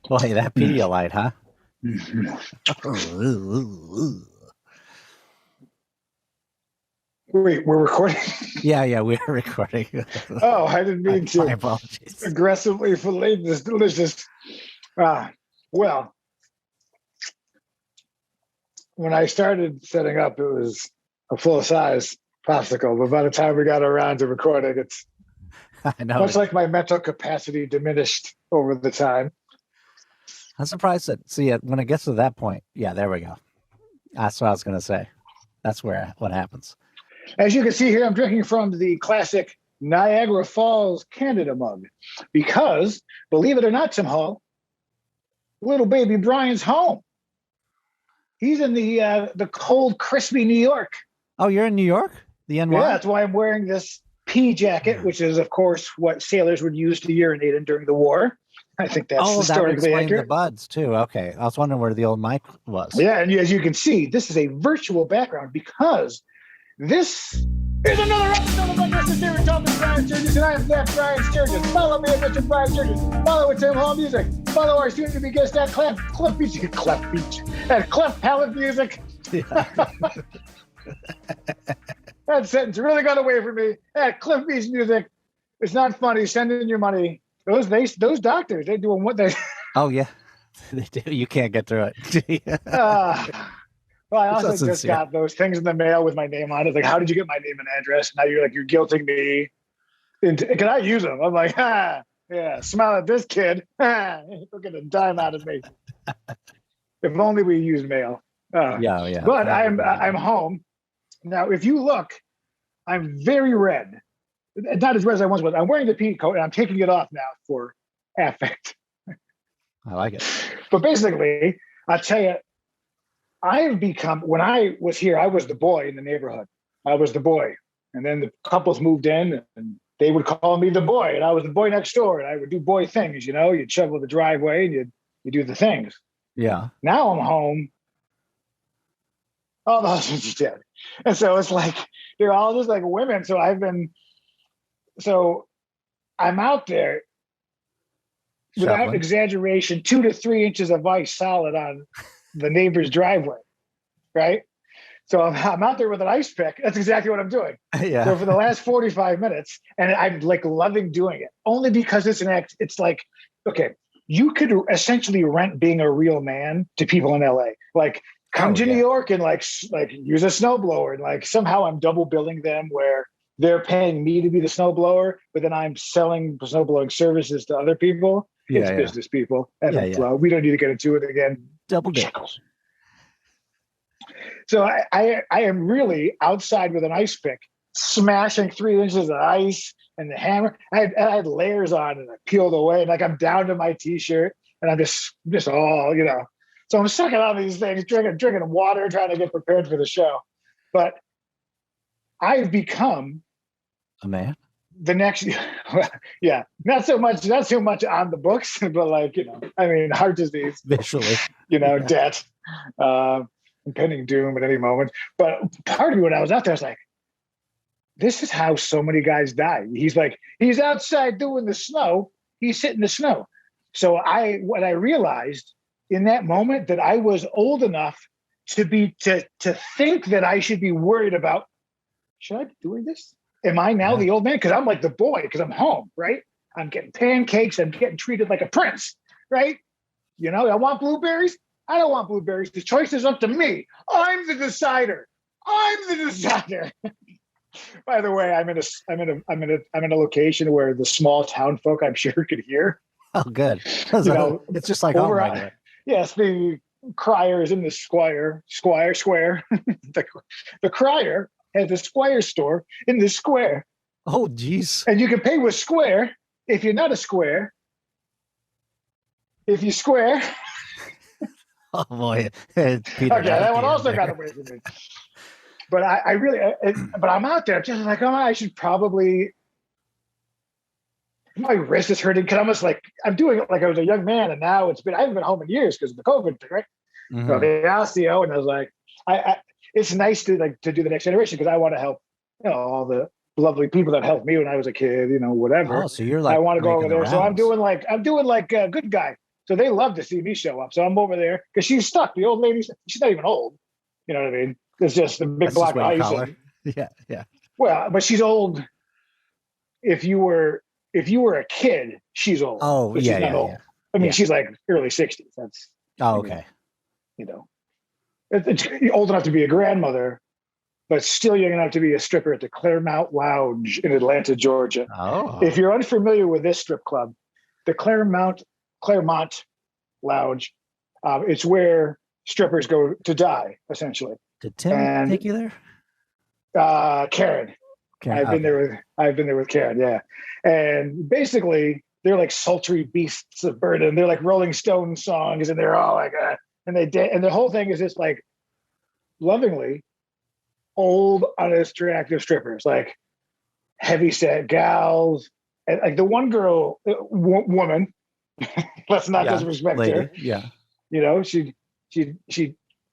Boy, that Pedialyte, huh? Wait, we're recording? Yeah, we're recording. Oh, I didn't mean to. My apologies. Aggressively fillet this delicious. Well, when I started setting up, it was a full-size popsicle, but by the time we got around to recording, it's I know. much like my mental capacity diminished over the time. I'm surprised that, see, when it gets to that point, yeah, there we go. That's what I was going to say. That's what happens. As you can see here, I'm drinking from the classic Niagara Falls Canada mug because, believe it or not, Tim Hall, little baby Brian's home. He's in the cold, crispy New York. Oh, you're in New York? The NY? Yeah, that's why I'm wearing this pea jacket, which is, of course, what sailors would use to urinate in during the war. I think that's historically accurate. The buds, too. Okay. I was wondering where the old mic was. Yeah, and as you can see, this is a virtual background because this is another episode of Unnecessary Talk with Brian Sturges, and I am that Brian Sturges. Follow me at Mr. Brian Sturges. Follow at Tim Hall Music. Follow our soon-to-be guest at Clef Palette Music. Yeah. That sentence really got away from me. At Cliff Beach Music. It's not funny. Send in your money. Those doctors, they're doing what they. Oh yeah, they do. You can't get through it. Well, I also just got those things in the mail with my name on it. Like, how did you get my name and address? Now you're guilting me. Can I use them? I'm like, yeah, smile at this kid. Look at a dime out of me. If only we used mail. Yeah. But I'm home. Now, if you look, I'm very red. Not as red as I once was. I'm wearing the pea coat, and I'm taking it off now for affect. I like it. But basically, I'll tell you, I've become, when I was here, I was the boy in the neighborhood. I was the boy. And then the couples moved in, and they would call me the boy, and I was the boy next door, and I would do boy things, you'd shovel the driveway, and you do the things. Yeah. Now I'm home. All the husbands are dead. And so it's like, they're all just like women. So I'm out there, without exaggeration, 2 to 3 inches of ice solid on the neighbor's driveway, right? So I'm out there with an ice pick. That's exactly what I'm doing. Yeah. So for the last 45 minutes, and I'm like loving doing it, only because it's an act. It's like, okay, you could essentially rent being a real man to people in LA. Like, come to New York and like use a snowblower, and like somehow I'm double billing them where they're paying me to be the snowblower, but then I'm selling snowblowing services to other people. It's business people. We don't need to get into it again. Double shekels. So I am really outside with an ice pick, smashing 3 inches of ice and the hammer. I had layers on, and I peeled away, and like I'm down to my t-shirt, and I'm just all, So I'm sucking on these things, drinking water, trying to get prepared for the show. But I've become a man. The next, yeah, not so much on the books, but like, heart disease, visually, debt, impending doom at any moment. But part of me, when I was out there, I was like, this is how so many guys die. He's outside doing the snow. He's sitting in the snow. So what I realized in that moment, that I was old enough to think that I should be worried about, should I be doing this? Am I now the old man? Because I'm like the boy, because I'm home, right? I'm getting pancakes. I'm getting treated like a prince, right? I want blueberries. I don't want blueberries. The choice is up to me. I'm the decider. By the way, I'm in a location where the small town folk, I'm sure, could hear. Oh, good. It's just like home right there. Yes, the crier is in the square. The crier has the Squire store in the square. Oh, geez. And you can pay with Square if you're not a square. If you square. Oh, boy. Okay, that one also got away from me. But I really, but I'm out there just like, I should probably, my wrist is hurting because I'm doing it like I was a young man, and now I haven't been home in years because of the COVID thing, right? Mm-hmm. So the osteo, and I was like, it's nice to do the next generation because I want to help, all the lovely people that helped me when I was a kid, whatever. Oh, so you're like, I want to go over there. So I'm doing like a good guy. So they love to see me show up. So I'm over there because she's stuck. The old lady, she's not even old. You know what I mean? It's just a big That's block just of what you ice. call her. Yeah. Well, but she's old. If you were a kid, she's old. Oh, but yeah, she's not old. yeah. I mean, Yeah. she's like early 60s. That's Okay. you know, it's old enough to be a grandmother, but still young enough to be a stripper at the Claremont Lounge in Atlanta, Georgia. Oh. If you're unfamiliar with this strip club, the Claremont Lounge, it's where strippers go to die, essentially. Did Tim take you there? Karen. I've been there with Karen, yeah. And basically, they're like sultry beasts of burden. They're like Rolling Stone songs, and they're all like, and the whole thing is just like lovingly old, unattractive strippers, like heavy set gals, and like the one girl, woman. Let's not disrespect her. Yeah. You know, she'd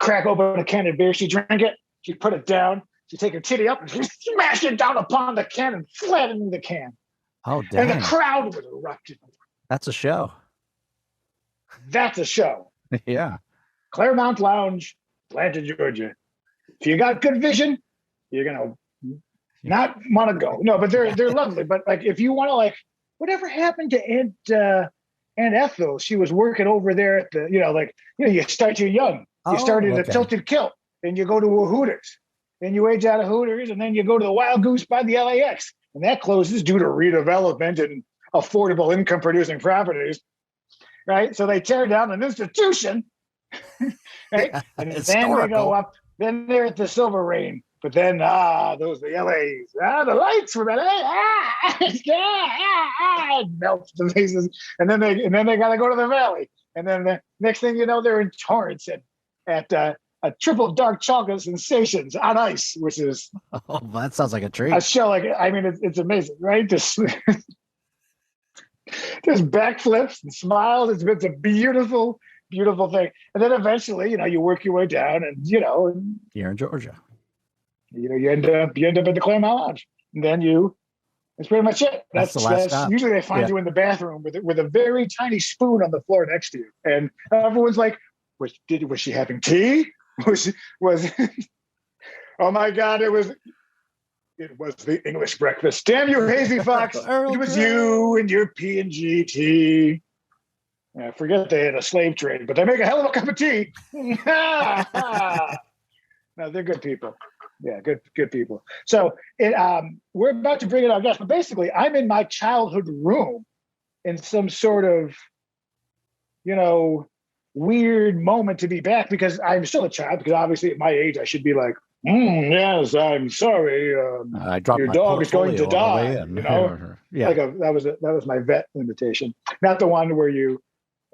crack open a can of beer, she'd drink it, she'd put it down, she'd take her titty up and smash it down upon the can and flatten the can. Oh, damn. And the crowd would erupt. That's a show. That's a show. Yeah. Claremont Lounge, Atlanta, Georgia. If you got good vision, you're gonna not want to go. No, but they're lovely. But like, if you want to, like, whatever happened to Aunt Ethel? She was working over there at the, you start too young. You started at Tilted Kilt, and you go to a Hooters, and you age out of Hooters, and then you go to the Wild Goose by the LAX, and that closes due to redevelopment and affordable income producing properties. Right, so they tear down an institution, right? Yeah, and then historical. they go up. Then they're at the Silver Rain, but then those the LAs. The lights from LA. It melts the faces, and then they got to go to the Valley, and then the next thing you know, they're in Torrance at a triple dark chocolate sensations on ice, which is that sounds like a treat. a show. Like, I mean, it's amazing, right? There's backflips and smiles. It's a beautiful, beautiful thing. And then eventually, you work your way down, and You're in Georgia. You end up at the Claremont Lounge, and then that's pretty much it. That's the last stop. Usually they find you in the bathroom with a very tiny spoon on the floor next to you, and everyone's like, "Was she having tea? Was oh my God, it was the English breakfast. Damn you, Hazy Fox! It was you and your P&G tea." I forget they had a slave trade, but they make a hell of a cup of tea. No, they're good people. Yeah, good people. So we're about to bring in our guest, but basically I'm in my childhood room in some sort of, weird moment to be back, because I'm still a child, because obviously at my age I should be like, yes, I'm sorry. I dropped your my dog is going to portfolio on the die. way in. Yeah. That was my vet invitation, not the one where you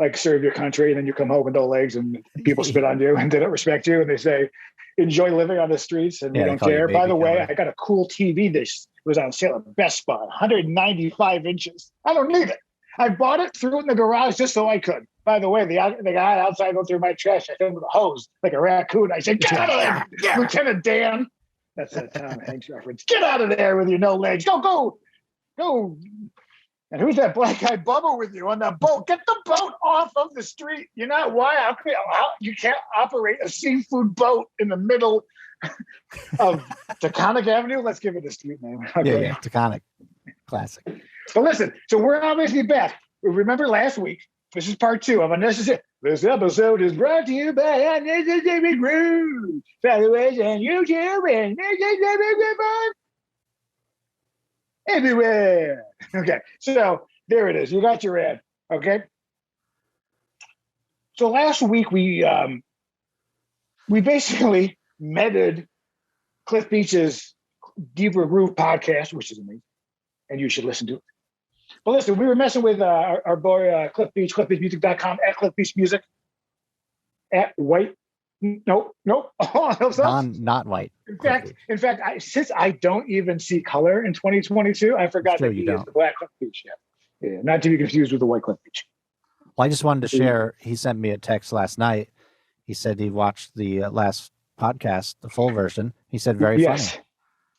like serve your country and then you come home with no legs and people spit on you and they don't respect you and they say, enjoy living on the streets and you don't care. By the way, I got a cool TV dish. It was on sale at Best Buy, 195 inches. I don't need it. I bought it, threw it in the garage just so I could. By the way, the guy outside went through my trash. I hit him with a hose like a raccoon. I said, "Get out of there, Lieutenant Dan." That's a Tom Hanks reference. Get out of there with your no legs. Go. And who's that black guy, Bubba, with you on that boat? Get the boat off of the street. You're not wild. You can't operate a seafood boat in the middle of Taconic Avenue. Let's give it a street name. Okay. Yeah, Taconic. Classic. But listen, so we're obviously back. Remember last week, this is part 2 of Unnecessary. This episode is brought to you by Unnecessary Group. Followers on YouTube and everywhere. Okay, so there it is. You got your ad. Okay. So last week we basically meted Cliff Beach's Deeper Groove podcast, which is amazing, and you should listen to it. But listen, we were messing with our boy Cliff Beach, cliffbeachmusic.com, at Cliff Beach Music, at White. Nope. Not white. In fact, since I don't even see color in 2022, I forgot that he is the Black Cliff Beach. Yeah, not to be confused with the White Cliff Beach. Well, I just wanted to share. He sent me a text last night. He said he watched the last podcast, the full version. He said very funny.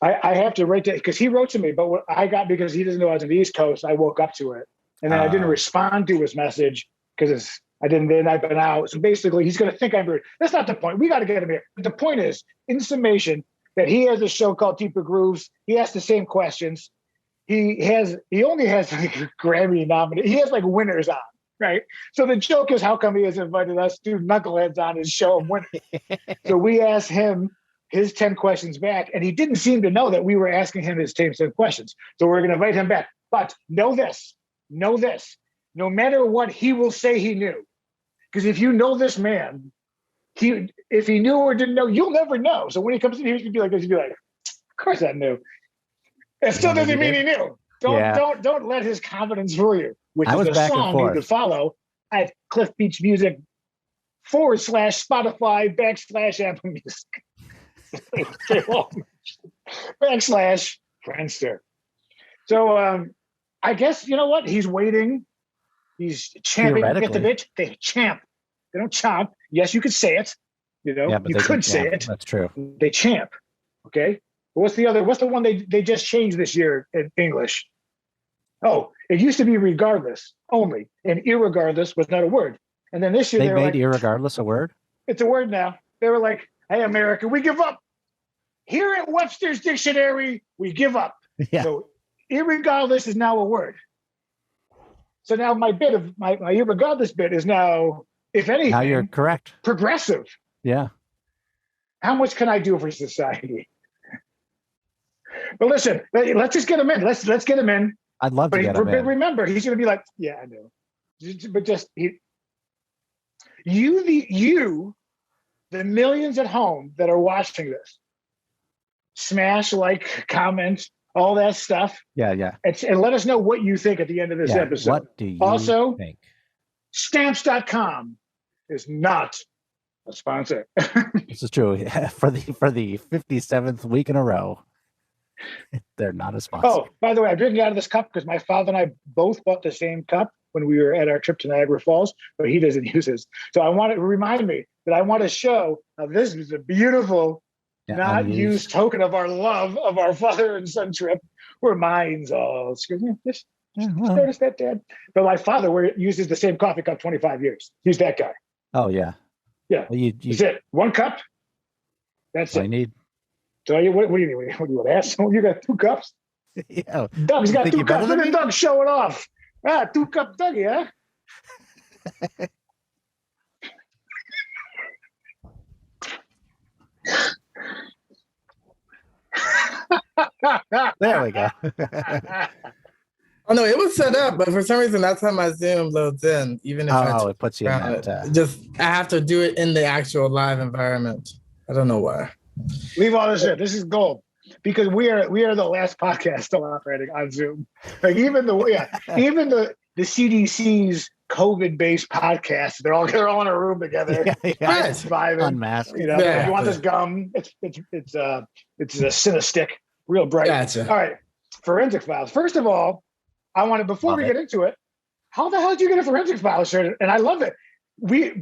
I have to write that because he wrote to me, but what I got, because he doesn't know I was on the East Coast, I woke up to it. And then I didn't respond to his message because I didn't. Then I've been out. So basically, he's going to think I'm rude. That's not the point. We got to get him here. The point is, in summation, that he has a show called Deeper Grooves. He asks the same questions. He only has like Grammy nominated. He has like winners on, right? So the joke is, how come he has invited us two knuckleheads on his show and winners? So we asked him his 10 questions back, and he didn't seem to know that we were asking him his 10 questions. So we're going to invite him back. But know this, no matter what, he will say he knew. Because if you know this man, if he knew or didn't know, you'll never know. So when he comes in here, he's gonna be like this. He'll be like, "Of course I knew." It still doesn't mean he knew. Don't let his confidence fool you. Which is a song you could follow at Cliff Beach Music / Spotify / Apple Music / Friendster. So I guess you know what? He's waiting. He's champing at the bitch. They champ. They don't chomp. Yes, you could say it. You know, yeah, you could say it. That's true. They champ. Okay. What's the other? What's the one they just changed this year in English? Oh, it used to be regardless only, and irregardless was not a word. And then this year they made like, irregardless a word. It's a word now. They were like, "Hey, America, we give up." Here at Webster's Dictionary, we give up. Yeah. So irregardless is now a word. So now my irregardless bit is now, if anything, now you're correct. Progressive. Yeah. How much can I do for society? But listen, let's just get him in. Let's get him in. I'd love to get him in. Remember, he's going to be like, "Yeah, I know." But just the millions at home that are watching this, smash, like, comment, all that stuff. Yeah. And let us know what you think at the end of this episode. What do you think? Stamps.com is not a sponsor. This is true. Yeah, for the 57th week in a row, they're not a sponsor. Oh, by the way, I'm drinking out of this cup because my father and I both bought the same cup when we were at our trip to Niagara Falls, but he doesn't use his. So I want to remind me that I want to show how this is a beautiful, not used token of our love of our father and son trip, where mine's all, excuse me, just notice that, Dad. But my father uses the same coffee cup 25 years. He's that guy. Oh, yeah. Yeah. Well, that's it. One cup. That's it. I need. So what do you need? What do you want to ask? You got 2 cups? Yeah. Doug's got 2 cups. Look at Doug showing off. 2-cup Dougie, huh? There we go. Oh no, it was set up, but for some reason that's how my Zoom loads in. Even if it puts you in that. Just I have to do it in the actual live environment. I don't know why. Leave all this in. This is gold because we are the last podcast still operating on Zoom. Like even the CDC's COVID-based podcasts, they're all in a room together. Vibing. Unmasked. You know, if you want this gum, it's a Cinestick, real bright. Gotcha. All right, Forensic Files. First of all, I want to, before we get into it, how the hell did you get a Forensic Files shirt? And I love it.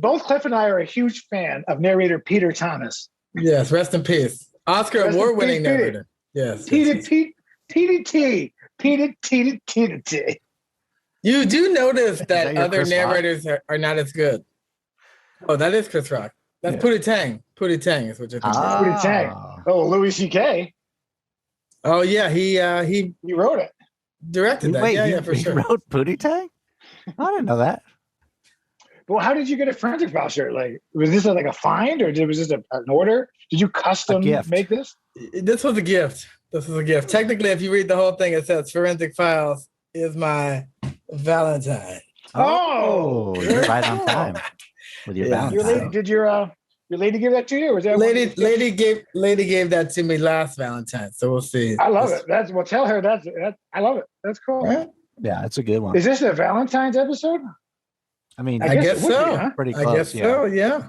Both Cliff and I are a huge fan of narrator Peter Thomas. Yes, rest in peace. Oscar award-winning narrator. Yes. TDT. You do notice that other narrators are not as good. Oh, that is Chris Rock. That's Pootie Tang. Pootie Tang is what you're thinking. Pootie Tang. Oh, Louis C.K. Oh yeah, he wrote it. Directed that. Wait, for sure. He wrote Pootie Tang? I didn't know that. Well, how did you get a Forensic File shirt? Like, was this like a find or was this an order? Did you custom make this? This was a gift. Technically, if you read the whole thing, it says Forensic Files is my Valentine. Oh, you're right on time with your Valentine. Did your lady give that to you? Or was that lady gave that to me last Valentine? So we'll see. I love it. Tell her that's I love it. That's cool. Yeah, it's a good one. Is this a Valentine's episode? I mean, I guess so. Be, huh? Pretty close. I guess so. Yeah.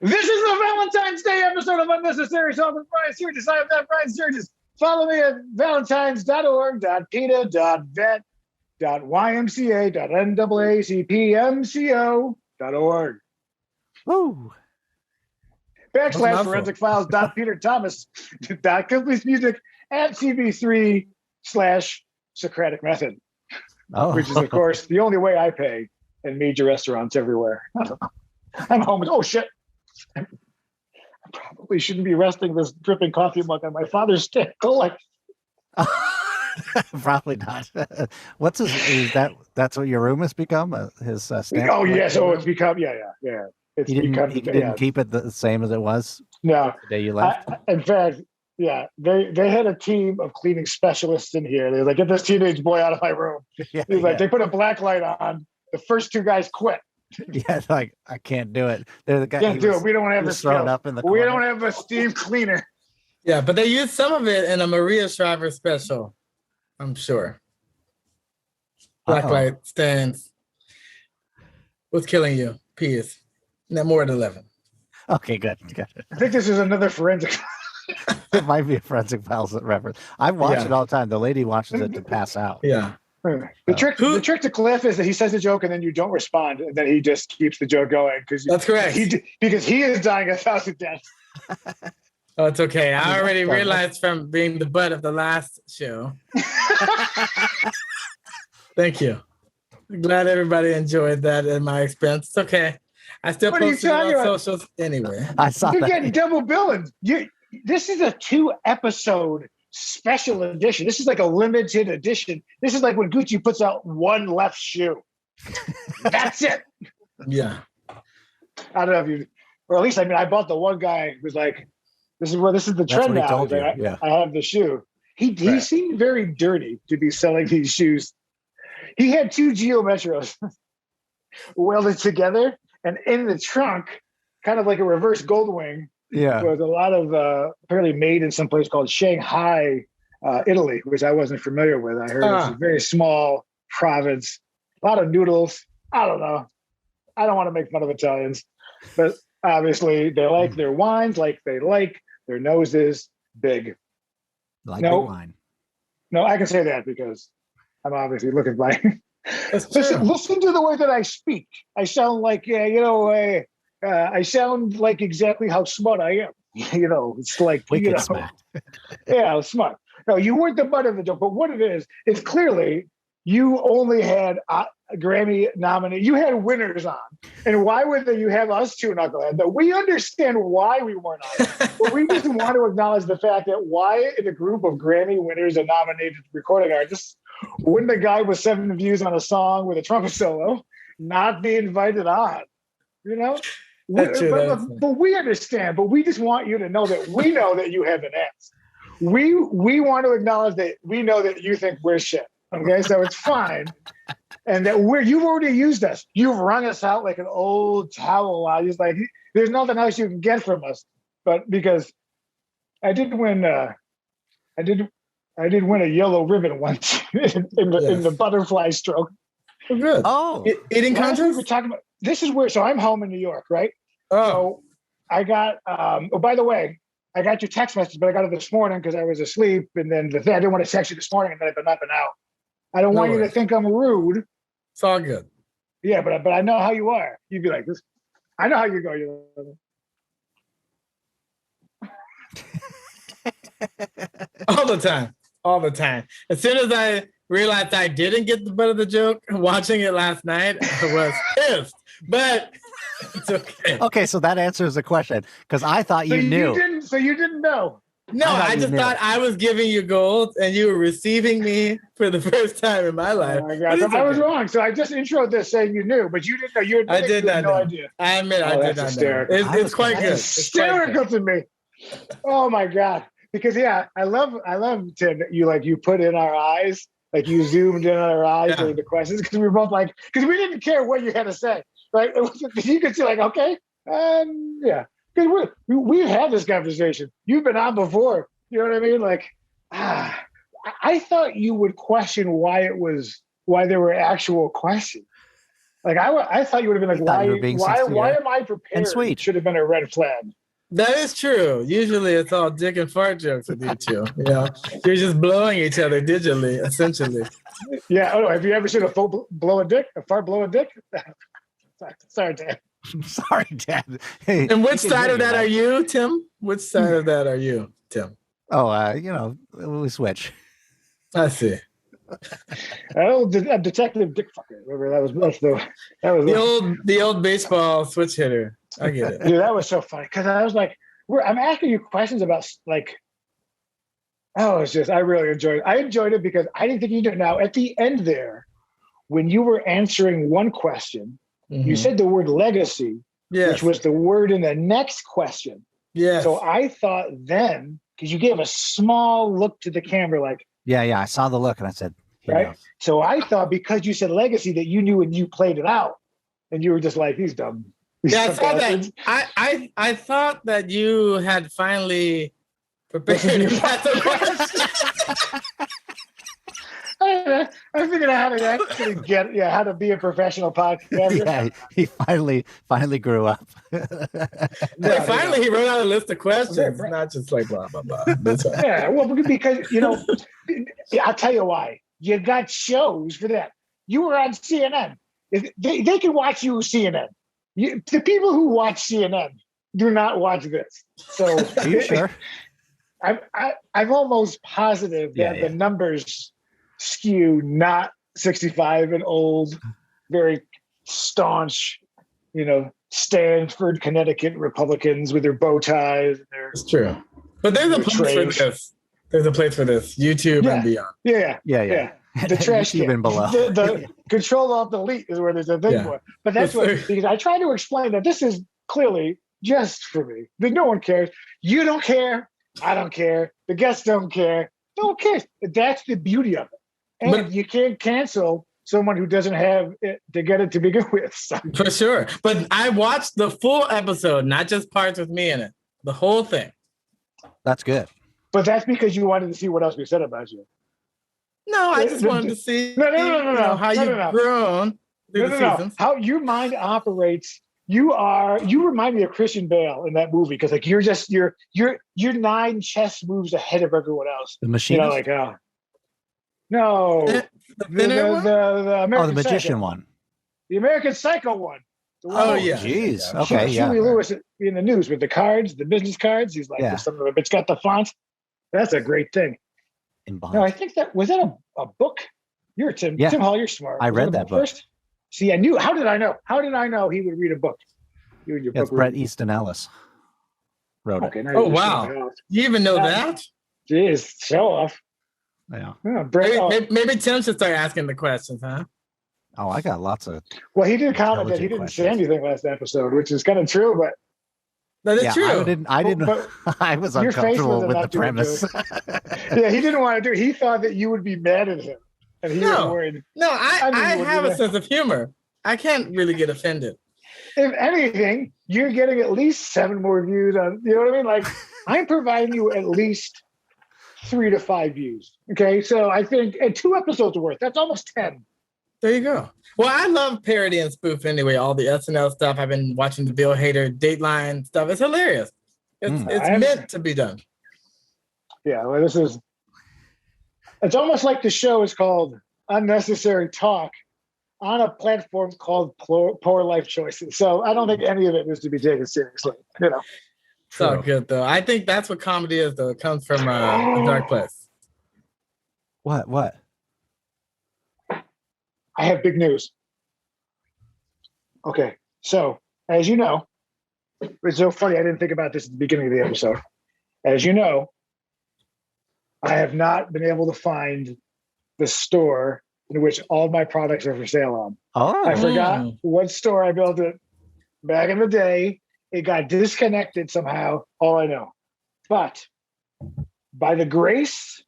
This is the Valentine's Day episode of Unnecessary Talk with Brian Sturges. I am that Brian Sturges. Follow me at valentines.org.peta.ymca.naacpmco.org. Woo. /ForensicFiles.peterthomas.completemusic at CV3/Socratic Method. Which is, of course, the only way I pay and major restaurants everywhere. I'm home. Oh shit! I probably shouldn't be resting this dripping coffee mug on my father's stick. Probably not. What's his? That's what your room has become? His stamp? Oh yeah, so it's become yeah. It's He become. didn't keep it the same as it was. No, the day you left. In fact, yeah, they had a team of cleaning specialists in here. They're like, get this teenage boy out of my room. He's like, they put a black light on. The first two guys quit. Yeah, like I can't do it. They're the guy. Can't do it. We don't have the skill. Up in the we corner. don't have a steam cleaner. Yeah, but they used some of it in a Maria Shriver special. I'm sure. Black light stands. What's killing you? Peas. Not more than 11. Okay, good. I think this is another forensic. It might be a Forensic Files reference. I watch it all the time. The lady watches it to pass out. Yeah. The trick to Cliff is that he says a joke and then you don't respond, and then he just keeps the joke going that's correct. Because he is dying 1,000 deaths. Oh, it's okay. I already realized from being the butt of the last show. Thank you. I'm glad everybody enjoyed that at my expense. It's okay. I still post it on socials anyway. I saw You're that. getting double billing. This is a 2-episode special edition. This is like a limited edition. This is like when Gucci puts out one left shoe. That's it. Yeah. I don't know if you, or at least, I mean, I bought the one guy who was like, this is the trend now. I have the shoe. He seemed very dirty to be selling these shoes. He had 2 Geo Metros welded together, and in the trunk, kind of like a reverse Goldwing, was a lot of apparently made in some place called Shanghai, Italy, which I wasn't familiar with. I heard it's a very small province, a lot of noodles. I don't know. I don't want to make fun of Italians, but obviously they like their wines, like they like their noses big. Like big wine. No, I can say that because I'm obviously looking by. Listen to the way that I speak. I sound like, I sound like exactly how smart I am. It's like, smart. Yeah, smart. No, you weren't the butt of the joke, but what it is clearly you only had a Grammy nominee. You had winners on. And why would you have us two knuckleheads? But we understand why we weren't on it. But we just want to acknowledge the fact that why in a group of Grammy winners and nominated recording artists wouldn't a guy with 7 views on a song with a trumpet solo not be invited on? But we understand. But we just want you to know that we know that you have an ass. We want to acknowledge that we know that you think we're shit. Okay, so it's fine. And that you've already used us. You've wrung us out like an old towel. I just like, there's nothing else you can get from us. But because I did win a yellow ribbon once in the butterfly stroke. Oh, good. Oh, eating contest. We're talking about this is where. So I'm home in New York, right? Oh, so I got. By the way, I got your text message, but I got it this morning because I was asleep, and then I didn't want to text you this morning, and then I've been up and out. I don't want you to think I'm rude. It's all good. Yeah, but I know how you are. You'd be like this. I know how you go. You. All the time. As soon as I realized I didn't get the butt of the joke watching it last night, I was pissed. But it's okay. Okay, so that answers the question because I thought you knew. You didn't know. No, I just thought I was giving you gold and you were receiving me for the first time in my life. Oh my God. I was wrong. So I just introed this saying you knew, but you didn't know. I did not know. Idea. I admit I did not know. It's quite good. Hysterical to me. Oh my God. Because I love Tim that you put in our eyes, like you zoomed in on our eyes during the questions because we were both like, because we didn't care what you had to say, right? You could see like, okay, yeah. Because we've had this conversation. You've been on before. You know what I mean? Like, I thought you would question why there were actual questions. Like I thought you would have been like, why am I prepared? And sweet. It should have been a red flag. That is true. Usually it's all dick and fart jokes with you two. You're just blowing each other digitally, essentially. Yeah. Oh, have you ever seen a fart blow a dick? Sorry, Dan. Sorry, Dad. Hey, and which side of that are you, Tim? Which side of that are you, Tim? Oh, we switch. I see. Detective Dick Fucker. Remember that was the old baseball switch hitter. I get it. Dude, that was so funny because I was like, I'm asking you questions about like, oh, it's just I really enjoyed it. I enjoyed it because I didn't think you did. Now at the end there, when you were answering one question, you said the word legacy, which was the word in the next question. Yes. So I thought then, because you gave a small look to the camera, like, yeah, I saw the look and I said, right. So I thought because you said legacy that you knew when you played it out, and you were just like, he's dumb. Yeah, I saw that. I thought that you had finally prepared the question. I figured out how to actually how to be a professional podcaster. Yeah, he finally grew up. Finally, he wrote out a list of questions, not just like blah blah blah. Yeah, well, because I'll tell you why. You got shows for that. You were on CNN. They can watch you CNN. The people who watch CNN do not watch this. So, are you sure? I'm almost positive that the numbers skew not 65 and old, very staunch, Stanford, Connecticut Republicans with their bow ties. It's true. But there's a place for this. There's a place for this. YouTube and beyond. Yeah. The trash YouTube and below. The control of the elite is where there's a thing for it. But that's because I try to explain that this is clearly just for me. That no one cares. You don't care. I don't care. The guests don't care. No one cares. That's the beauty of it. And you can't cancel someone who doesn't have it to get it to begin with. So. For sure. But I watched the full episode, not just parts with me in it. The whole thing. That's good. But that's because you wanted to see what else we said about you. No, I just wanted to see how you've grown through the seasons. How your mind operates. You remind me of Christian Bale in that movie because like you're 9 chess moves ahead of everyone else. The machine. No. The American the magician Psycho. one. The American Psycho one. Oh yeah. Jeez. Okay. Huey Lewis in the news with the cards, the business cards. He's like, it's got the font. That's a great thing. No, I think was that a book? You're Tim Hall. You're smart. I read that book first. See, I knew. How did I know? How did I know he would read a book? You and your book. Brett Easton Ellis wrote it. Now oh wow! You even know that? Jeez, show off. Yeah. Maybe Tim should start asking the questions, huh? Oh, I got lots of. Well, he did comment that he didn't say anything last episode, which is kind of true, but. That is true. I didn't. I was uncomfortable with the premise. Yeah, he didn't want to do it. He thought that you would be mad at him, and he was worried. No, I have a sense of humor. I can't really get offended. If anything, you're getting at least 7 more views on. You know what I mean? Like I'm providing you at least 3 to 5 views. Okay, so I think 2 episodes worth. That's almost 10. There you go. Well, I love parody and spoof anyway. All the SNL stuff. I've been watching the Bill Hader Dateline stuff. It's hilarious. It's meant to be done. Yeah, well, it's almost like the show is called Unnecessary Talk on a platform called Poor Life Choices. So I don't think any of it is to be taken seriously. It's all good though. I think that's what comedy is though. It comes from a dark place. What? I have big news. Okay, so as you know, it's so funny. I didn't think about this at the beginning of the episode. As you know, I have not been able to find the store in which all my products are for sale on. Oh, I forgot what store I built it back in the day. It got disconnected somehow. All I know, but by the grace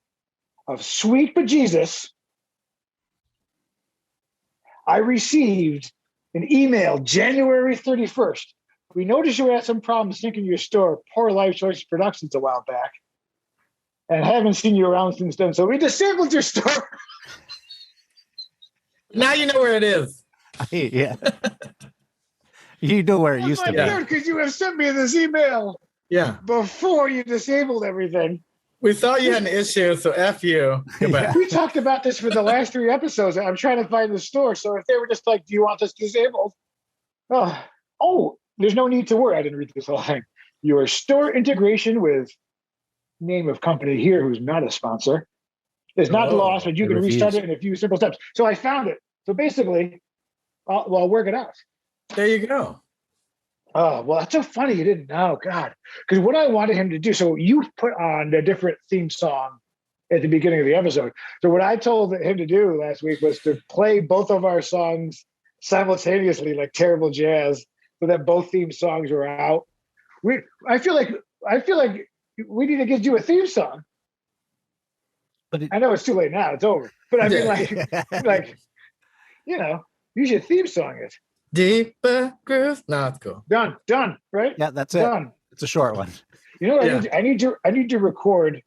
of sweet bejesus, I received an email January 31st. We noticed you had some problems syncing your store, Poor Life Choices Productions, a while back, and haven't seen you around since then. So we disabled your store. Now you know where it is. Yeah. You know where it used to be. Because you have sent me this email. Yeah. Before you disabled everything. We saw you had an issue, so F you. Yeah. We talked about this for the last 3 episodes. I'm trying to find the store. So if they were just like, do you want this disabled? Oh, there's no need to worry. I didn't read this whole thing. Your store integration with name of company here who's not a sponsor. It's not lost, but you can restart it in a few simple steps. So I found it. So basically, I'll work it out. There you go. Oh, well, that's so funny. You didn't know. God. Because what I wanted him to do, so you put on a different theme song at the beginning of the episode. So what I told him to do last week was to play both of our songs simultaneously, like Terrible Jazz, so that both theme songs were out. I feel like we need to get you a theme song. But I know it's too late now; it's over. But I mean, like, you should theme song it. Deeper grooves. No, it's cool. Done. Right? Yeah, that's it. Done. It's a short one. You know what? I need to record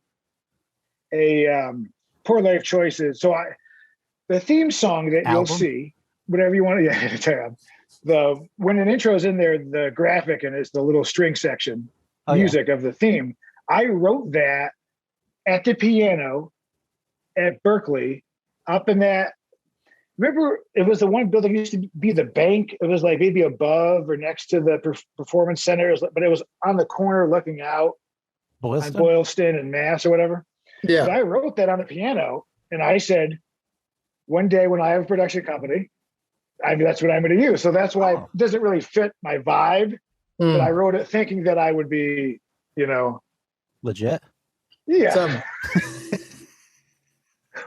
a Poor Life Choices. So the theme song that you'll see, whatever you want. Yeah, tab. When an intro is in there, the graphic and it's the little string section music of the theme. I wrote that at the piano at Berkeley, up in that. Remember, it was the one building used to be the bank. It was like maybe above or next to the performance center, but it was on the corner looking out on Boylston and Mass or whatever. Yeah, but I wrote that on the piano, and I said, one day when I have a production company, that's what I'm going to use. So that's why it doesn't really fit my vibe. But I wrote it thinking that I would be, legit. Yeah.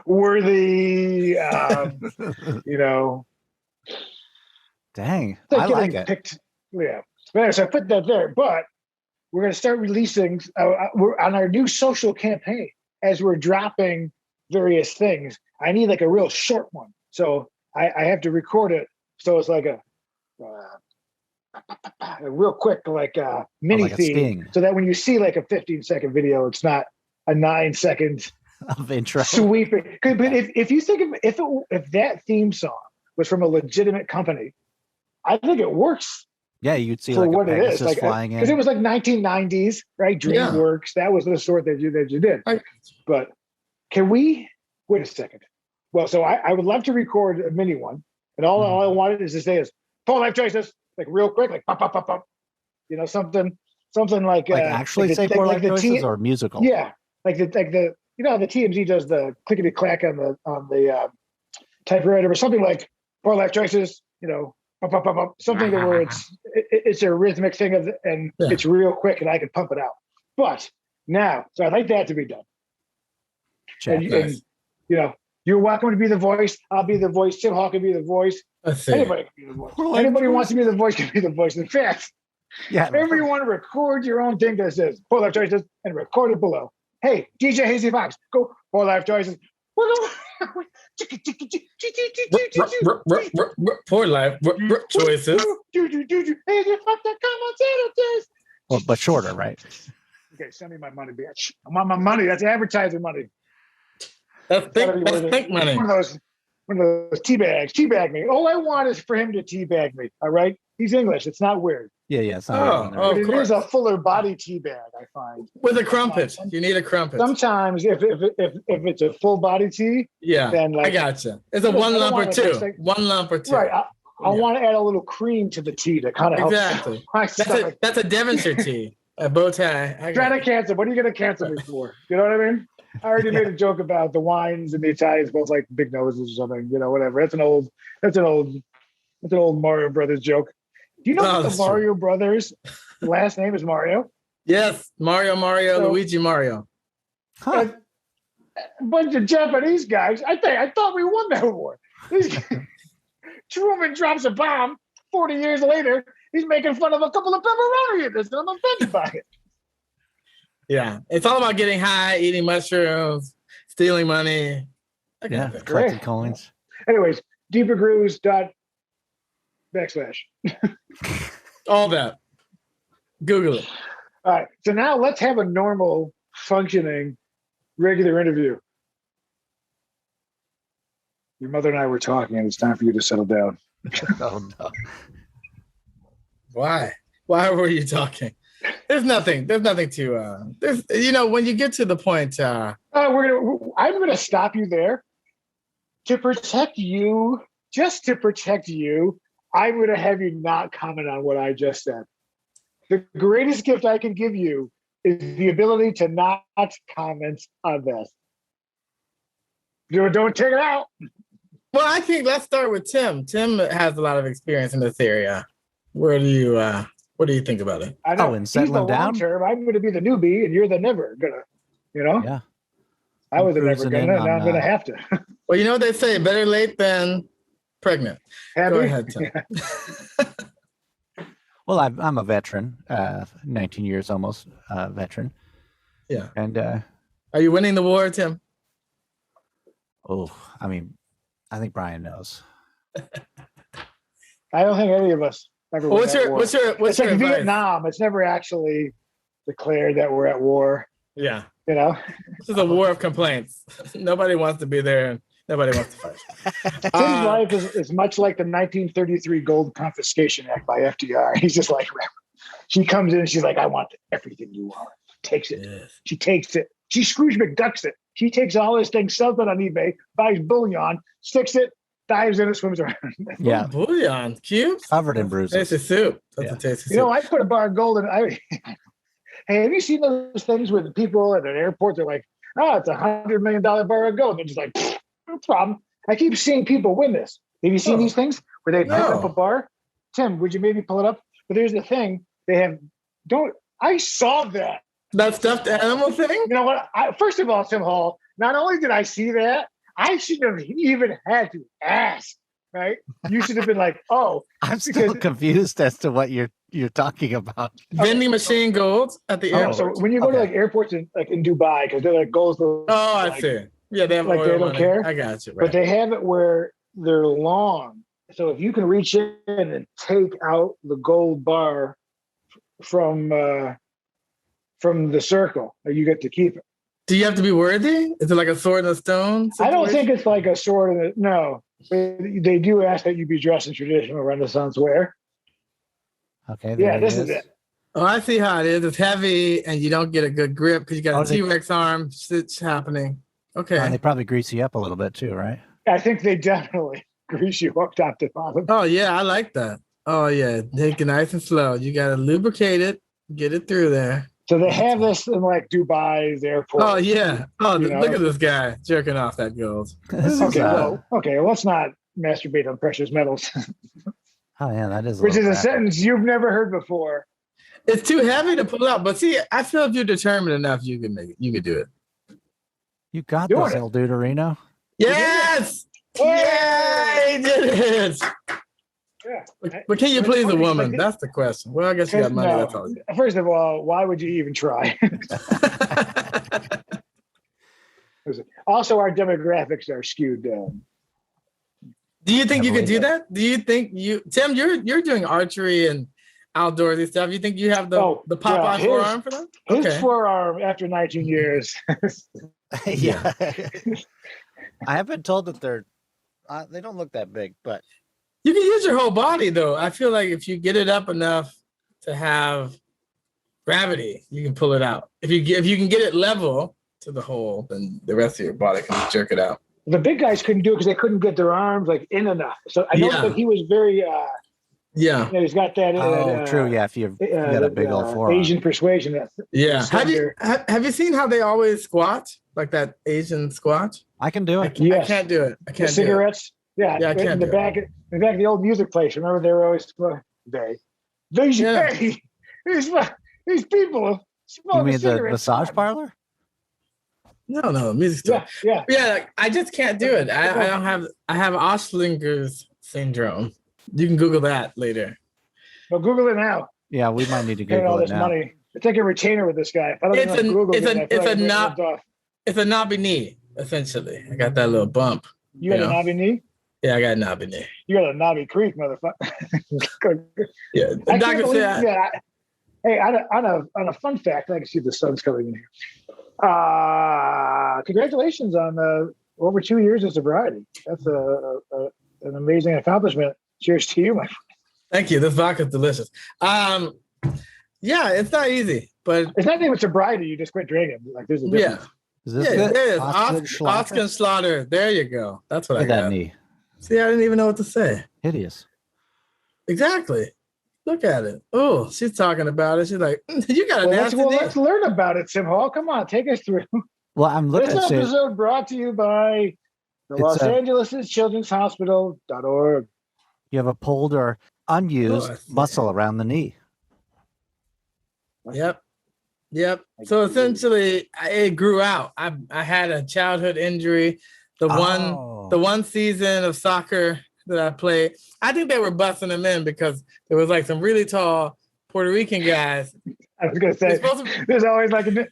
Worthy, Dang, I like it. Picked, yeah. So I put that there, but we're going to start releasing we're on our new social campaign as we're dropping various things. I need like a real short one. So I have to record it. So it's like a real quick, like a mini theme. So that when you see like a 15-second video, it's not a 9-second of intro sweeping. But if you think of if that theme song was from a legitimate company, I think it works. Yeah, you'd see for like what a it is, like flying in because it was like 1990s, right? DreamWorks. That was the sort that you did. But can we wait a second? Well, so I would love to record a mini one, and all I wanted is to say is Poor Life Choices, like real quick, like pop, pop, pop, pop. Something like actually say Poor Life Choices or musical. Yeah, like the the TMZ does the clickety clack on the typewriter, or something like Poor Life Choices. Pop, pop, pop, pop, something that where it's a rhythmic thing and it's real quick and I can pump it out. But now, so I'd like that to be done. And you're welcome to be the voice. I'll be the voice. Tim Hall can be the voice. Anybody can be the voice. Anybody who wants to be the voice can be the voice. In fact, if you want to record your own thing that says Poor Life Choices and record it below. Hey, DJ Hazy Fox, go Poor Life Choices. Poor Life Choices. But shorter, right? Okay, send me my money, bitch. I want my money. That's advertising money. That's think money. One of those teabag me. All I want is for him to teabag me. All right, he's English. It's not weird. Yeah, it's not weird. But it is a fuller body teabag, I find. With a crumpet. You need a crumpet. Sometimes if it's a full body tea, then like, I gotcha. It's a one lump or two. One lump or two. Right. I want to add a little cream to the tea to kind of help. Exactly. That's a Devonshire tea. A bow tie. Trying to cancel. What are you going to cancel me for? You know what I mean? I already made a joke about the wines and the Italians both like big noses or something. Whatever. That's an old Mario Brothers joke. Do you know the Mario Brothers last name is Mario? Yes, Mario, Luigi, Mario. Huh. A bunch of Japanese guys. I thought we won that war. Truman drops a bomb. 40 years later, he's making fun of a couple of pepperoni in this, and I'm offended by it. Yeah, it's all about getting high, eating mushrooms, stealing money. Collecting coins. Anyways, deepergrooves. / all that. Google it. All right. So now let's have a normal, functioning, regular interview. Your mother and I were talking, and it's time for you to settle down. Oh no. Why? Why were you talking? There's nothing to when you get to the point I'm gonna stop you there. To protect you, just to protect you, I'm gonna have you not comment on what I just said. The greatest gift I can give you is the ability to not comment on this. Don't take it out. Well, I think let's start with Tim. Tim has a lot of experience in this area. What do you think about it? I know. in He's settling the long down? term. I'm going to be the newbie, and you're the never gonna. You know. Yeah. I was a never cruising gonna. in Now on, I'm going to have to. Well, you know what they say, better late than pregnant. Happy? Go ahead, Tim. Well, I'm a veteran, 19 years almost veteran. Yeah. And Are you winning the war, Tim? I mean, I think Brian knows. I don't think any of us ever. What's went your at war. what's It's your like advice? Vietnam. It's never actually declared that we're at war. Yeah. You know. This is a war of complaints. Nobody wants to be there and nobody wants to fight. Tim's life is much like the 1933 Gold Confiscation Act by FDR. He's just like, she comes in and she's like, I want everything you want. Takes it. Yes. She takes it. She Scrooge McDucks it. She takes all this thing, sells it on eBay, buys bullion, sticks it, dives in, and swims around. Yeah. Bouillon, cubes? Covered in bruises. Tasty soup. That's Yeah. a tasty soup. You know, I put a bar of gold in. Hey, have you seen those things where the people at an airport, they're like, oh, it's $100 million bar of gold. They're just like, no problem. I keep seeing people win this. Have you seen these things where they pick up a bar? Tim, would you maybe pull it up? But there's the thing. I saw that. That stuffed animal thing? You know what? First of all, Tim Hall, not only did I see that, I shouldn't have even had to ask, right? You should have been like, oh. I'm still confused as to what you're talking about. Vending machine gold at the airport. So when you go to like airports in Dubai, because they're like gold. I see. Yeah, they have like they don't care. I got you. Right. But they have it where they're long. So if you can reach in and take out the gold bar from the circle, you get to keep it. Do you have to be worthy? Is it like a sword and a stone situation? I don't think it's like a sword and no. They do ask that you be dressed in traditional Renaissance wear. Okay. Yeah, this is it. Oh, I see how it is. It's heavy and you don't get a good grip because you got a T-Rex arm stitch happening. Okay. And they probably grease you up a little bit too, right? I think they definitely grease you up top to bottom. Oh, yeah, I like that. Oh, yeah. Take it nice and slow. You got to lubricate it, get it through there. So they have this in like Dubai's airport. Oh, yeah. Oh, look at know? this guy jerking off that gold. Okay, let's not masturbate on precious metals. Oh, yeah, that is. Which is a sentence you've never heard before. It's too heavy to pull out. But see, I feel if you're determined enough, you can make it. You can do it. You got this, El Deuterino. Yes! Yeah, he did it. Yeah. But can you please a woman? That's the question. Well, I guess you got money. No. That's all. First of all, why would you even try? Also, our demographics are skewed. Do you think you could do that? Do you think Tim? You're doing archery and outdoorsy stuff. You think you have the Popeye forearm for that? His forearm after 19 years. Yeah. I have been told that they don't look that big, but you can use your whole body though. I feel like if you get it up enough to have gravity, you can pull it out. If you can get it level to the hole, then the rest of your body can just jerk it out. The big guys couldn't do it because they couldn't get their arms like in enough. So I know that he was very he's got that. True. Yeah, if you got a big old forearm. Asian persuasion. Have you seen how they always squat like that Asian squat? I can do it. I can't do it. I can't. The cigarettes. Yeah, I can't. In the back of the old music place. Remember, they were always these people. You mean the massage parlor? No, music store. Yeah. I just can't do it. I have Oslinger's syndrome. You can Google that later. Well, Google it now. Yeah, we might need to Google all it this now. money. It's like a retainer with this guy. It's a knobby knee, essentially. I got that little bump. You got a knobby knee? Yeah, I got a knobby knee. You got a knobby creek, motherfucker. Yeah, the doctor said. Hey, on a fun fact, I can see the sun's coming in here. Congratulations on over 2 years of sobriety. That's an amazing accomplishment. Cheers to you, my friend. Thank you. This vodka's delicious. Yeah, it's not easy, but it's not even sobriety. You just quit drinking. Like there's a difference. Yeah. Is this good? There it is. Oscar Slaughter. There you go. That's what I got. That knee. See, I didn't even know what to say. Hideous. Exactly. Look at it. Oh, she's talking about it. She's like, you got a nasty knee. Let's learn about it, Tim Hall. Come on, take us through. Well, I'm looking at this episode brought to you by The It's Los a- Angeles Children's Hospital.org. You have a pulled or unused muscle around the knee. Yep. So essentially, it grew out. I had a childhood injury. The one season of soccer that I played, I think they were busting them in because there was like some really tall Puerto Rican guys. I was gonna say there's always like on the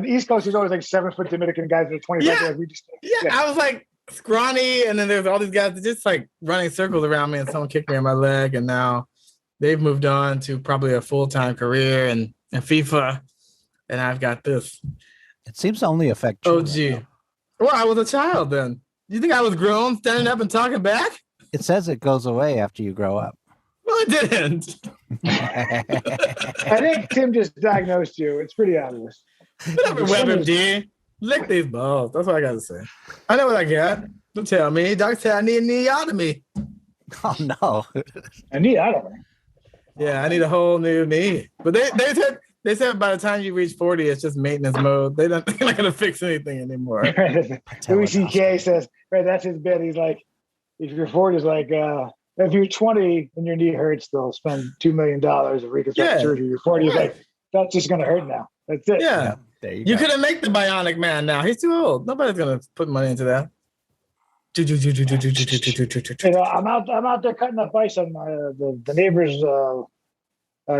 East Coast there's always like 7-foot Dominican guys that are 25. Yeah, I was like scrawny, and then there's all these guys that just like running circles around me, and someone kicked me in my leg, and now they've moved on to probably a full-time career and FIFA, and I've got this. It seems to only affect children. Oh, gee. Well, I was a child then. You think I was grown, standing up and talking back? It says it goes away after you grow up. Well, it didn't. I think Tim just diagnosed you. It's pretty obvious. Whatever, WebMD. Lick these balls. That's what I got to say. I know what I got. Don't tell me. Doctor said I need a neotomy. Oh, no. A neotomy? Yeah, I need a whole new knee. But they said by the time you reach 40, it's just maintenance mode. They're not going to fix anything anymore. Louis C.K. says, right, that's his bit. He's like, if you're 40, it's like, if you're 20 and your knee hurts, they'll spend $2 million of reconstructive surgery. You're 40, it's like, that's just going to hurt now. That's it. Yeah. There you couldn't make the bionic man now. He's too old. Nobody's going to put money into that. I'm out there cutting up ice on the neighbor's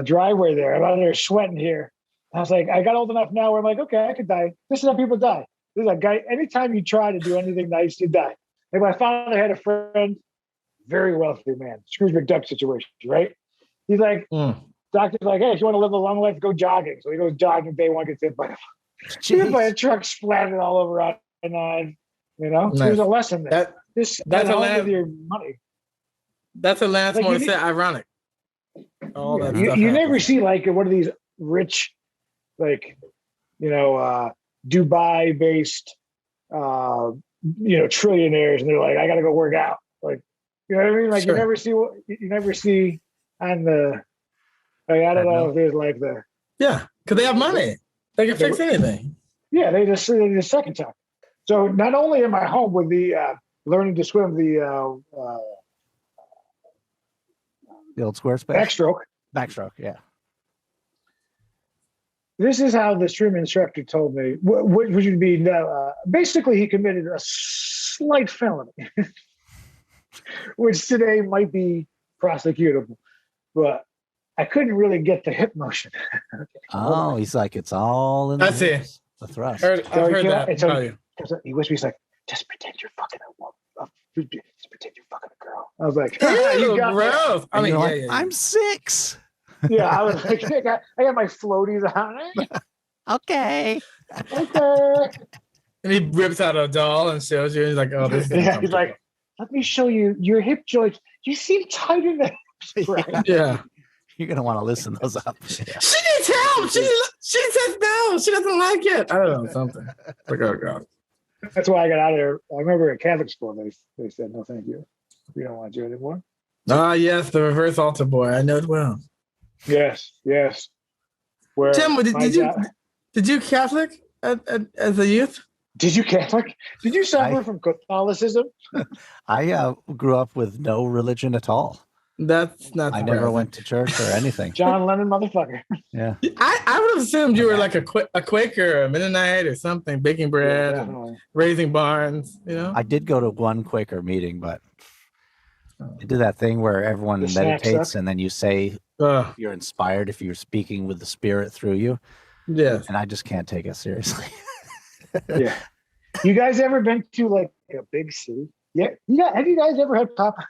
driveway there. I'm out there sweating here. I was like, I got old enough now where I'm like, okay, I could die. This is how people die. There's a guy, anytime you try to do anything nice, you die. Like my father had a friend, very wealthy man, Scrooge McDuck situation, right? He's like, doctor's like, hey, if you want to live a long life, go jogging. So he goes jogging, day one gets hit by a truck, splattered all over I-9. You know, nice. There's a lesson there. That's a with your money. That's a Lance like Morissette ironic. All that stuff you never see like one of these rich, like, Dubai-based, trillionaires, and they're like, I got to go work out. Like, you know what I mean? Like, sure. you never see on the. Like, I don't know if there's like the. Yeah, because they have money. They can fix anything. Yeah, they just second time. So not only am I home with the learning to swim, the old Squarespace backstroke, yeah. This is how the swim instructor told me. What would you be? Basically, he committed a slight felony, which today might be prosecutable, but I couldn't really get the hip motion. Okay. Oh, he's like, it's all in the thrust. I've heard that. He whispers, he's like, just pretend you're fucking a woman. Just pretend you're fucking a girl. I was like, you got gross. I mean, yeah. I'm 6. Yeah, I was like, I got my floaties on. Okay. And he rips out a doll and shows you. And he's like, oh, this is he's like, let me show you your hip joints. You seem tight in the hips, right? Yeah. You're going to want to listen those up. She needs help. She says no. She doesn't like it. I don't know, something. Like, oh, God. That's why I got out of there. I remember at Catholic school, they said, no, thank you. We don't want you anymore. Ah, yes, the reverse altar boy. I know it well. Yes. Where Tim, did you Catholic as a youth? Did you Catholic? Did you suffer from Catholicism? I grew up with no religion at all. That's not. I never went to church or anything. John Lennon, motherfucker. Yeah. I would have assumed you were like a Quaker, a Mennonite, or something, baking bread, and raising barns. You know. I did go to one Quaker meeting, but they did that thing where everyone meditates and then you say you're inspired if you're speaking with the Spirit through you. Yeah. And I just can't take it seriously. Yeah. You guys ever been to like a big city? Yeah. Have you guys ever had Popeyes?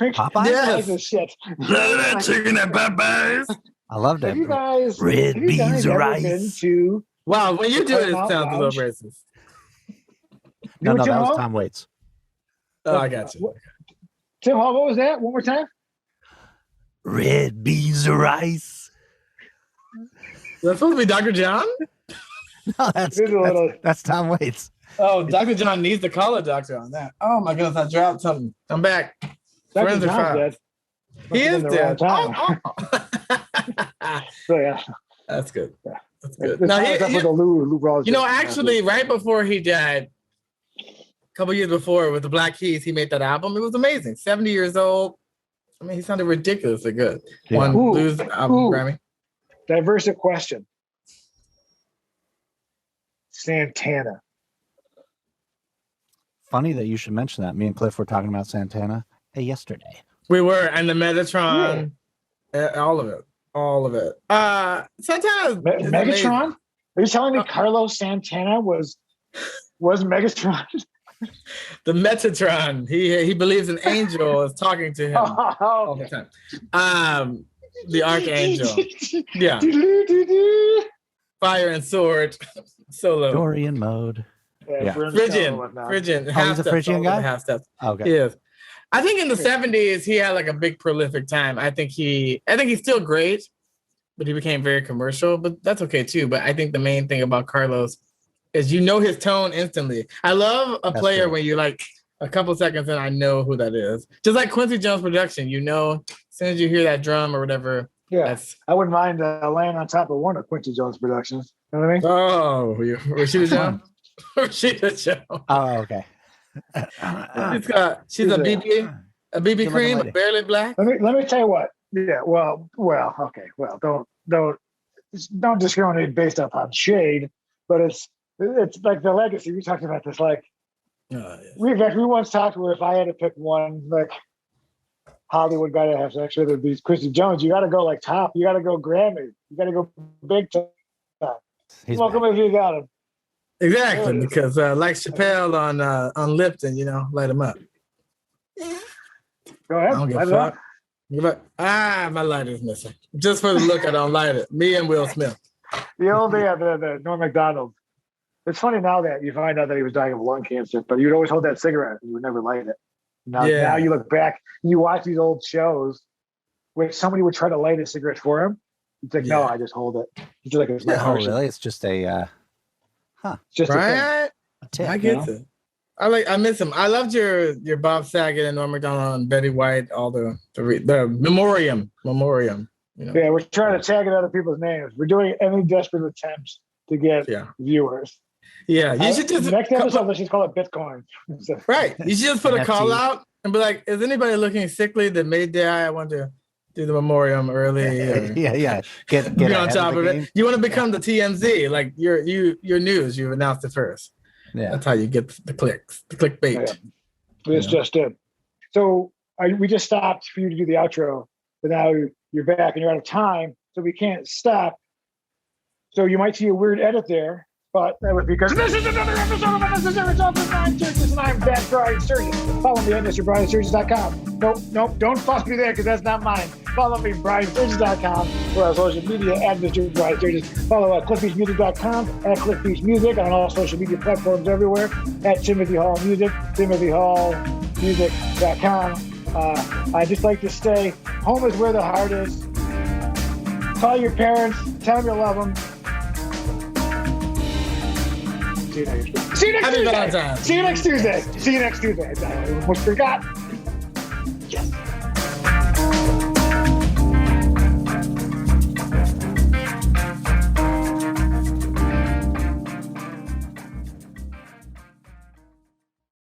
Popeyes? Yes. Shit. Love that chicken at Popeyes. I love that. Have you guys red beans or rice? Been to wow, when you do it, it sounds a little racist. No, that was Tom Waits. Oh, I got you. Tim Hall, what was that? One more time. Red beans or rice. That's supposed to be Dr. John? No, that's Tom Waits. Oh, Dr. John needs to call a doctor on that. Oh my goodness, I dropped something. I'm back. Friends are fine. He is dead. Oh. So, yeah. That's good. Yeah. That's good. Now, actually, right before he died, couple years before with the Black Keys, he made that album. It was amazing. 70 years old. I mean, he sounded ridiculously good. Yeah. Won blues album Grammy. Diverse question. Santana. Funny that you should mention that. Me and Cliff were talking about Santana yesterday. We were, and the Metatron, all of it. Santana Megatron? amazing. Are you telling me Carlos Santana was Megatron? The Metatron. He believes an angel is talking to him all the time. The Archangel. Yeah. Fire and Sword. Solo. Dorian mode. Yeah. Phrygian. Oh, he's a Phrygian guy? Half steps. Okay. He is. I think in the 70s he had like a big prolific time. I think he's still great, but he became very commercial. But that's okay too. But I think the main thing about Carlos is his tone instantly. I love a player when you like a couple seconds and I know who that is. Just like Quincy Jones production, as soon as you hear that drum or whatever. Yeah, I wouldn't mind laying on top of one of Quincy Jones productions. You know what I mean? Oh, Rashida Jones? Rashida Jones. Oh, okay. She's a BB cream, barely black. Let me tell you what. Yeah, well, okay. Well, don't discriminate based upon shade, but it's like the legacy. We talked about this. Like, we once talked where if I had to pick one like Hollywood guy to have sex with, it'd be Quincy Jones. You got to go like top. You got to go Grammy. You got to go big time. Welcome if you got him. Exactly, because like Chappelle on Lipton, light him up. Go ahead. I don't give a fuck. My lighter's missing. Just for the look, I don't light it. Me and Will Smith. The old the Norm Macdonald. It's funny now that you find out that he was dying of lung cancer, but you'd always hold that cigarette and you would never light it. Now you look back, you watch these old shows where somebody would try to light a cigarette for him. It's like, no, I just hold it. It's like it's really? It's just a just right? a tip, I get it. I miss him. I loved your Bob Saget and Norm Macdonald and Betty White, all the memoriam. Yeah, we're trying to tag in other people's names. We're doing any desperate attempts to get viewers. Yeah, you should just next episode. Let's just call it Bitcoin. Right, you should just put a call out and be like, "Is anybody looking sickly that may die? I want to do the memoriam early." Yeah. Get on top of it. You want to become the TMZ, like your news. You announced it first. Yeah, that's how you get the clicks, the clickbait. Yeah. It's just it. So we just stopped for you to do the outro, but now you're back and you're out of time, so we can't stop. So you might see a weird edit there. But that was because this is another episode of Unnecessary Talk with Brian Sturges, and I'm that Brian Sturges. Follow me at MrBrianSturges.com. Nope, don't follow me there because that's not mine. Follow me, BrianSturges.com, or on social media at Mr. Brian Sturges. Follow at CliffBeachMusic.com, at CliffBeachMusic, on all social media platforms everywhere, at Timothy Hall Music, TimothyHallMusic.com. I just like to say, home is where the heart is. Call your parents, tell them you love them. See you next Tuesday. See you next Tuesday. I almost forgot. Yes.